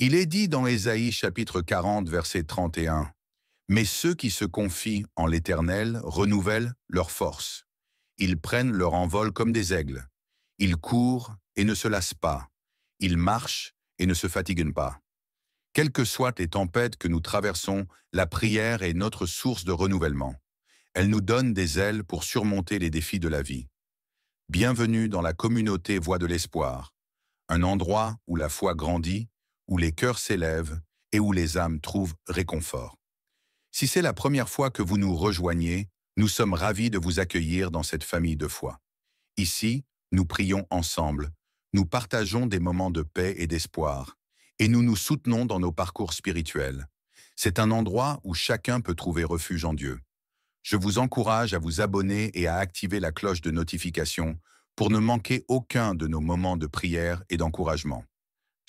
Il est dit dans Ésaïe chapitre 40, verset 31, « Mais ceux qui se confient en l'Éternel renouvellent leur force. Ils prennent leur envol comme des aigles. Ils courent et ne se lassent pas. Ils marchent et ne se fatiguent pas. » Quelles que soient les tempêtes que nous traversons, la prière est notre source de renouvellement. Elle nous donne des ailes pour surmonter les défis de la vie. Bienvenue dans la communauté Voix de l'Espoir, un endroit où la foi grandit, où les cœurs s'élèvent et où les âmes trouvent réconfort. Si c'est la première fois que vous nous rejoignez, nous sommes ravis de vous accueillir dans cette famille de foi. Ici, nous prions ensemble, nous partageons des moments de paix et d'espoir, et nous nous soutenons dans nos parcours spirituels. C'est un endroit où chacun peut trouver refuge en Dieu. Je vous encourage à vous abonner et à activer la cloche de notification pour ne manquer aucun de nos moments de prière et d'encouragement.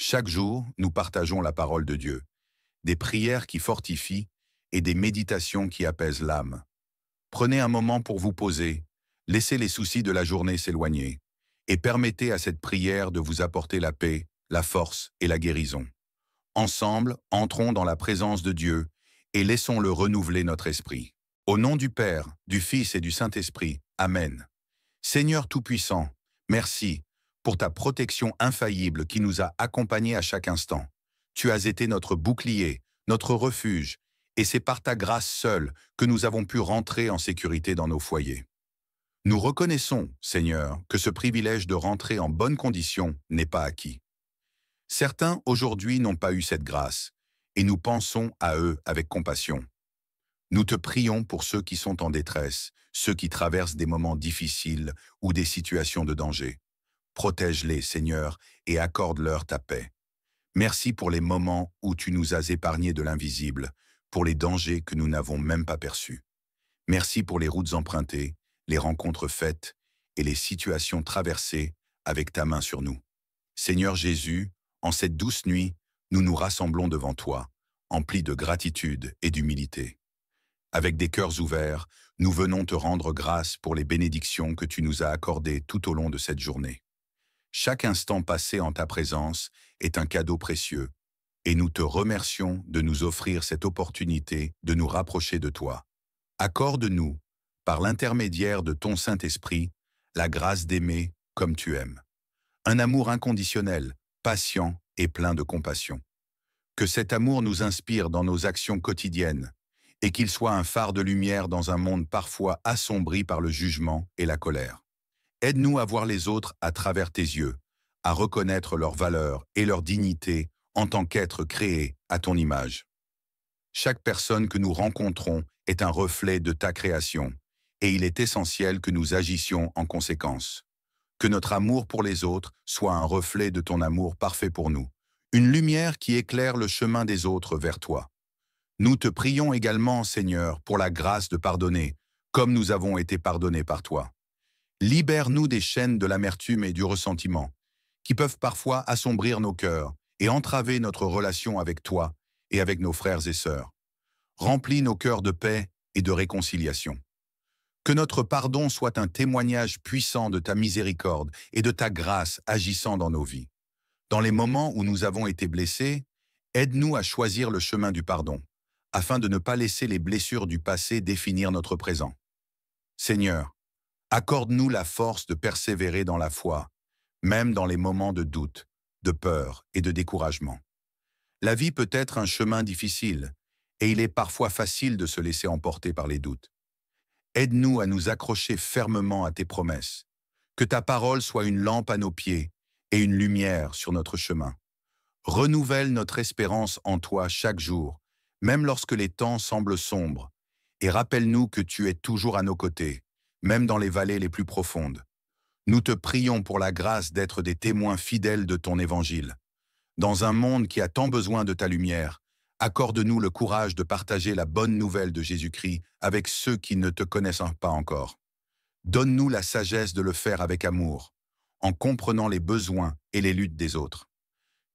Chaque jour, nous partageons la parole de Dieu, des prières qui fortifient et des méditations qui apaisent l'âme. Prenez un moment pour vous poser, laissez les soucis de la journée s'éloigner et permettez à cette prière de vous apporter la paix, la force et la guérison. Ensemble, entrons dans la présence de Dieu et laissons-le renouveler notre esprit. Au nom du Père, du Fils et du Saint-Esprit. Amen. Seigneur Tout-Puissant, merci pour ta protection infaillible qui nous a accompagnés à chaque instant. Tu as été notre bouclier, notre refuge, et c'est par ta grâce seule que nous avons pu rentrer en sécurité dans nos foyers. Nous reconnaissons, Seigneur, que ce privilège de rentrer en bonnes conditions n'est pas acquis. Certains aujourd'hui n'ont pas eu cette grâce, et nous pensons à eux avec compassion. Nous te prions pour ceux qui sont en détresse, ceux qui traversent des moments difficiles ou des situations de danger. Protège-les, Seigneur, et accorde-leur ta paix. Merci pour les moments où tu nous as épargnés de l'invisible, pour les dangers que nous n'avons même pas perçus. Merci pour les routes empruntées, les rencontres faites et les situations traversées avec ta main sur nous. Seigneur Jésus, en cette douce nuit, nous nous rassemblons devant toi, emplis de gratitude et d'humilité. Avec des cœurs ouverts, nous venons te rendre grâce pour les bénédictions que tu nous as accordées tout au long de cette journée. Chaque instant passé en ta présence est un cadeau précieux, et nous te remercions de nous offrir cette opportunité de nous rapprocher de toi. Accorde-nous, par l'intermédiaire de ton Saint-Esprit, la grâce d'aimer comme tu aimes. Un amour inconditionnel, patient et plein de compassion. Que cet amour nous inspire dans nos actions quotidiennes, et qu'il soit un phare de lumière dans un monde parfois assombri par le jugement et la colère. Aide-nous à voir les autres à travers tes yeux, à reconnaître leur valeur et leur dignité en tant qu'êtres créés à ton image. Chaque personne que nous rencontrons est un reflet de ta création, et il est essentiel que nous agissions en conséquence. Que notre amour pour les autres soit un reflet de ton amour parfait pour nous, une lumière qui éclaire le chemin des autres vers toi. Nous te prions également, Seigneur, pour la grâce de pardonner, comme nous avons été pardonnés par toi. Libère-nous des chaînes de l'amertume et du ressentiment, qui peuvent parfois assombrir nos cœurs et entraver notre relation avec toi et avec nos frères et sœurs. Remplis nos cœurs de paix et de réconciliation. Que notre pardon soit un témoignage puissant de ta miséricorde et de ta grâce agissant dans nos vies. Dans les moments où nous avons été blessés, aide-nous à choisir le chemin du pardon, afin de ne pas laisser les blessures du passé définir notre présent. Seigneur, accorde-nous la force de persévérer dans la foi, même dans les moments de doute, de peur et de découragement. La vie peut être un chemin difficile, et il est parfois facile de se laisser emporter par les doutes. Aide-nous à nous accrocher fermement à tes promesses, que ta parole soit une lampe à nos pieds et une lumière sur notre chemin. Renouvelle notre espérance en toi chaque jour, même lorsque les temps semblent sombres, et rappelle-nous que tu es toujours à nos côtés, même dans les vallées les plus profondes. Nous te prions pour la grâce d'être des témoins fidèles de ton évangile. Dans un monde qui a tant besoin de ta lumière, accorde-nous le courage de partager la bonne nouvelle de Jésus-Christ avec ceux qui ne te connaissent pas encore. Donne-nous la sagesse de le faire avec amour, en comprenant les besoins et les luttes des autres.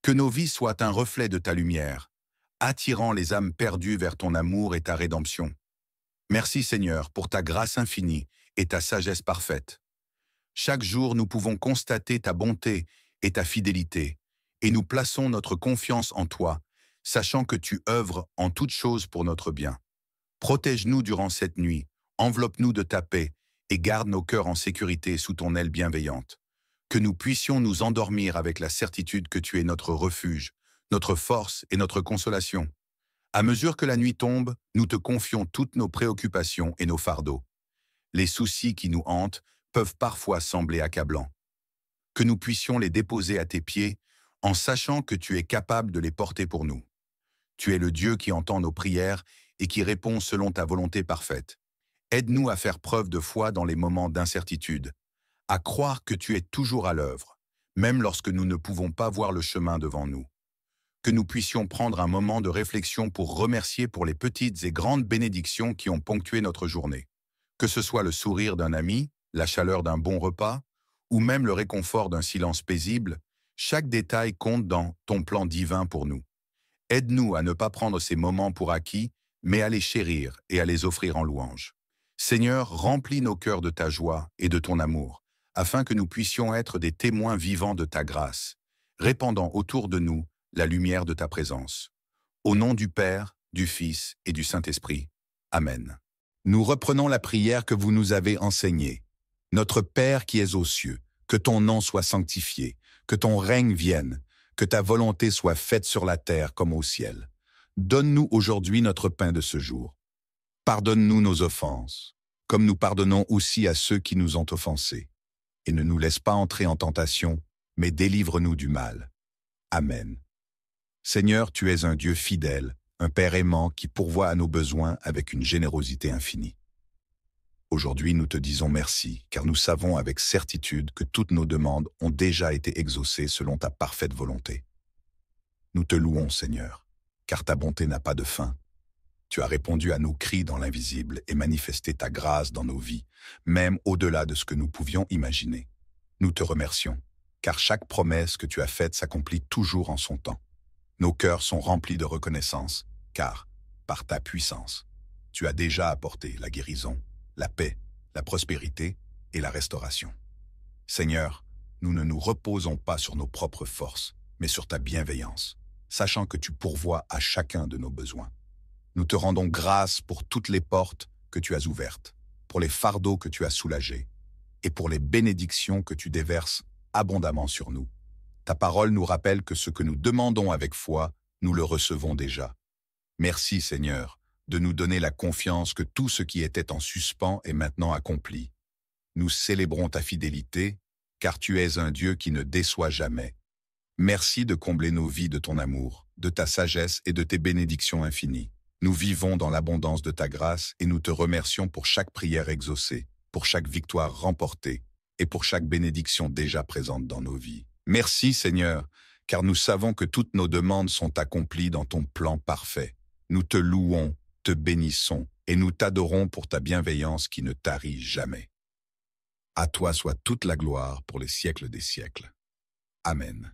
Que nos vies soient un reflet de ta lumière, attirant les âmes perdues vers ton amour et ta rédemption. Merci Seigneur pour ta grâce infinie et ta sagesse parfaite. Chaque jour, nous pouvons constater ta bonté et ta fidélité, et nous plaçons notre confiance en toi, sachant que tu œuvres en toutes choses pour notre bien. Protège-nous durant cette nuit, enveloppe-nous de ta paix et garde nos cœurs en sécurité sous ton aile bienveillante. Que nous puissions nous endormir avec la certitude que tu es notre refuge, notre force et notre consolation. À mesure que la nuit tombe, nous te confions toutes nos préoccupations et nos fardeaux. Les soucis qui nous hantent peuvent parfois sembler accablants. Que nous puissions les déposer à tes pieds en sachant que tu es capable de les porter pour nous. Tu es le Dieu qui entend nos prières et qui répond selon ta volonté parfaite. Aide-nous à faire preuve de foi dans les moments d'incertitude, à croire que tu es toujours à l'œuvre, même lorsque nous ne pouvons pas voir le chemin devant nous. Que nous puissions prendre un moment de réflexion pour remercier pour les petites et grandes bénédictions qui ont ponctué notre journée. Que ce soit le sourire d'un ami, la chaleur d'un bon repas, ou même le réconfort d'un silence paisible, chaque détail compte dans ton plan divin pour nous. Aide-nous à ne pas prendre ces moments pour acquis, mais à les chérir et à les offrir en louange. Seigneur, remplis nos cœurs de ta joie et de ton amour, afin que nous puissions être des témoins vivants de ta grâce, répandant autour de nous la lumière de ta présence. Au nom du Père, du Fils et du Saint-Esprit. Amen. Nous reprenons la prière que vous nous avez enseignée. Notre Père qui es aux cieux, que ton nom soit sanctifié, que ton règne vienne, que ta volonté soit faite sur la terre comme au ciel. Donne-nous aujourd'hui notre pain de ce jour. Pardonne-nous nos offenses, comme nous pardonnons aussi à ceux qui nous ont offensés. Et ne nous laisse pas entrer en tentation, mais délivre-nous du mal. Amen. Seigneur, tu es un Dieu fidèle, un Père aimant qui pourvoit à nos besoins avec une générosité infinie. Aujourd'hui, nous te disons merci, car nous savons avec certitude que toutes nos demandes ont déjà été exaucées selon ta parfaite volonté. Nous te louons, Seigneur, car ta bonté n'a pas de fin. Tu as répondu à nos cris dans l'invisible et manifesté ta grâce dans nos vies, même au-delà de ce que nous pouvions imaginer. Nous te remercions, car chaque promesse que tu as faite s'accomplit toujours en son temps. Nos cœurs sont remplis de reconnaissance, car, par ta puissance, tu as déjà apporté la guérison, la paix, la prospérité et la restauration. Seigneur, nous ne nous reposons pas sur nos propres forces, mais sur ta bienveillance, sachant que tu pourvois à chacun de nos besoins. Nous te rendons grâce pour toutes les portes que tu as ouvertes, pour les fardeaux que tu as soulagés, et pour les bénédictions que tu déverses abondamment sur nous. Ta parole nous rappelle que ce que nous demandons avec foi, nous le recevons déjà. Merci, Seigneur, de nous donner la confiance que tout ce qui était en suspens est maintenant accompli. Nous célébrons ta fidélité, car tu es un Dieu qui ne déçoit jamais. Merci de combler nos vies de ton amour, de ta sagesse et de tes bénédictions infinies. Nous vivons dans l'abondance de ta grâce et nous te remercions pour chaque prière exaucée, pour chaque victoire remportée et pour chaque bénédiction déjà présente dans nos vies. Merci, Seigneur, car nous savons que toutes nos demandes sont accomplies dans ton plan parfait. Nous te louons, te bénissons et nous t'adorons pour ta bienveillance qui ne tarit jamais. À toi soit toute la gloire pour les siècles des siècles. Amen.